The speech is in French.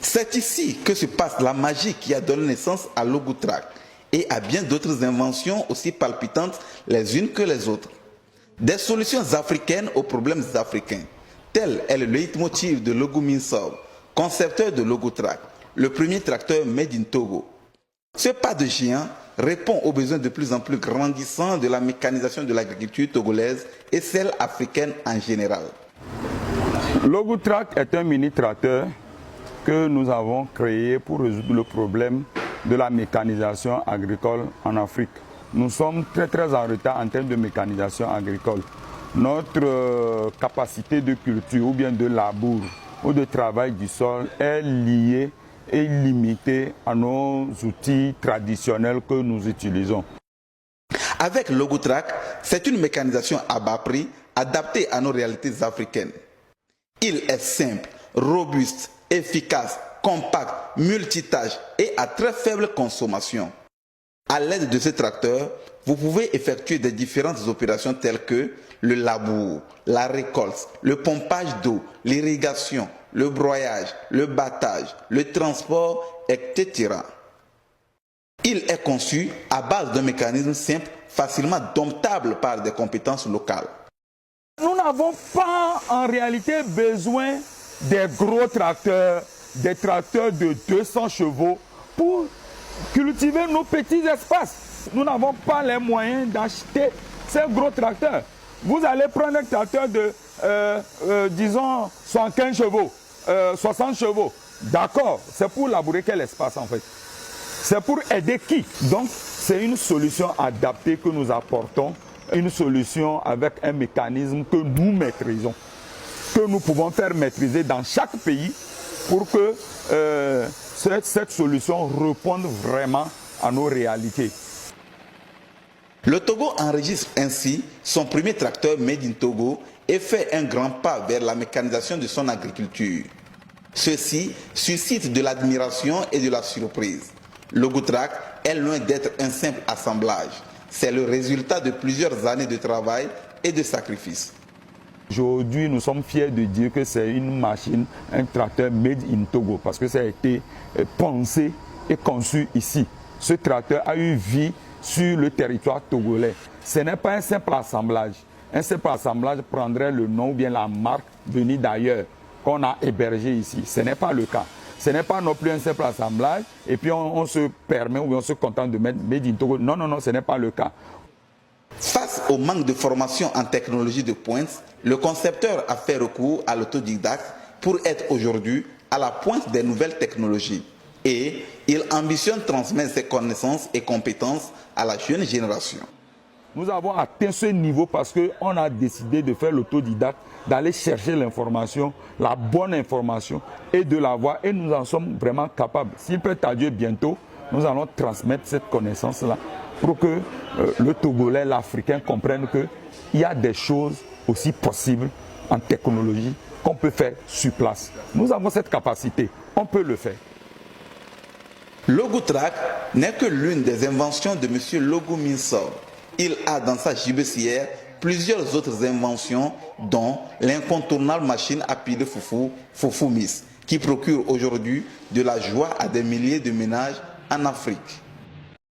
C'est ici que se passe la magie qui a donné naissance à Logotrack et à bien d'autres inventions aussi palpitantes les unes que les autres. Des solutions africaines aux problèmes africains. Tel est le leitmotiv de Logo Minsob, concepteur de Logotrack, le premier tracteur made in Togo. Ce pas de géant répond aux besoins de plus en plus grandissants de la mécanisation de l'agriculture togolaise et celle africaine en général. Logotrack est un mini-tracteur que nous avons créé pour résoudre le problème de la mécanisation agricole en Afrique. Nous sommes très en retard en termes de mécanisation agricole. Notre capacité de culture ou bien de labour ou de travail du sol est liée et limitée à nos outils traditionnels que nous utilisons. Avec Logotrack, c'est une mécanisation à bas prix adaptée à nos réalités africaines. Il est simple, robuste, efficace, compact, multitâche et à très faible consommation. À l'aide de ce tracteur, vous pouvez effectuer des différentes opérations telles que le labour, la récolte, le pompage d'eau, l'irrigation, le broyage, le battage, le transport, etc. Il est conçu à base d'un mécanisme simple, facilement domptable par des compétences locales. Nous n'avons pas en réalité besoin des gros tracteurs, des tracteurs de 200 chevaux pour cultiver nos petits espaces. Nous n'avons pas les moyens d'acheter ces gros tracteurs. Vous allez prendre un tracteur de, disons, 115 chevaux, 60 chevaux. D'accord, c'est pour labourer quel espace en fait? C'est pour aider qui? Donc, c'est une solution adaptée que nous apportons, une solution avec un mécanisme que nous maîtrisons, que nous pouvons faire maîtriser dans chaque pays pour que cette solution réponde vraiment à nos réalités. Le Togo enregistre ainsi son premier tracteur made in Togo et fait un grand pas vers la mécanisation de son agriculture. Ceci suscite de l'admiration et de la surprise. Logotrack est loin d'être un simple assemblage. C'est le résultat de plusieurs années de travail et de sacrifices. Aujourd'hui, nous sommes fiers de dire que c'est une machine, un tracteur made in Togo, parce que ça a été pensé et conçu ici. Ce tracteur a eu vie sur le territoire togolais. Ce n'est pas un simple assemblage. Un simple assemblage prendrait le nom ou bien la marque venue d'ailleurs, qu'on a hébergé ici. Ce n'est pas le cas. Ce n'est pas non plus un simple assemblage et puis on se permet ou on se contente de mettre Made in Togo. Non, ce n'est pas le cas. Face au manque de formation en technologie de pointe, le concepteur a fait recours à l'autodidacte pour être aujourd'hui à la pointe des nouvelles technologies. Et il ambitionne transmettre ses connaissances et compétences à la jeune génération. Nous avons atteint ce niveau parce qu'on a décidé de faire l'autodidacte, d'aller chercher l'information, la bonne information et de l'avoir. Et nous en sommes vraiment capables. S'il plaît à Dieu bientôt, nous allons transmettre cette connaissance-là pour que le Togolais, l'Africain comprenne qu'il y a des choses aussi possibles en technologie qu'on peut faire sur place. Nous avons cette capacité, on peut le faire. Logotrack n'est que l'une des inventions de M. Logo Minsob. Il a dans sa gibecière plusieurs autres inventions, dont l'incontournable machine à pile foufou, Foufou Miss, qui procure aujourd'hui de la joie à des milliers de ménages en Afrique.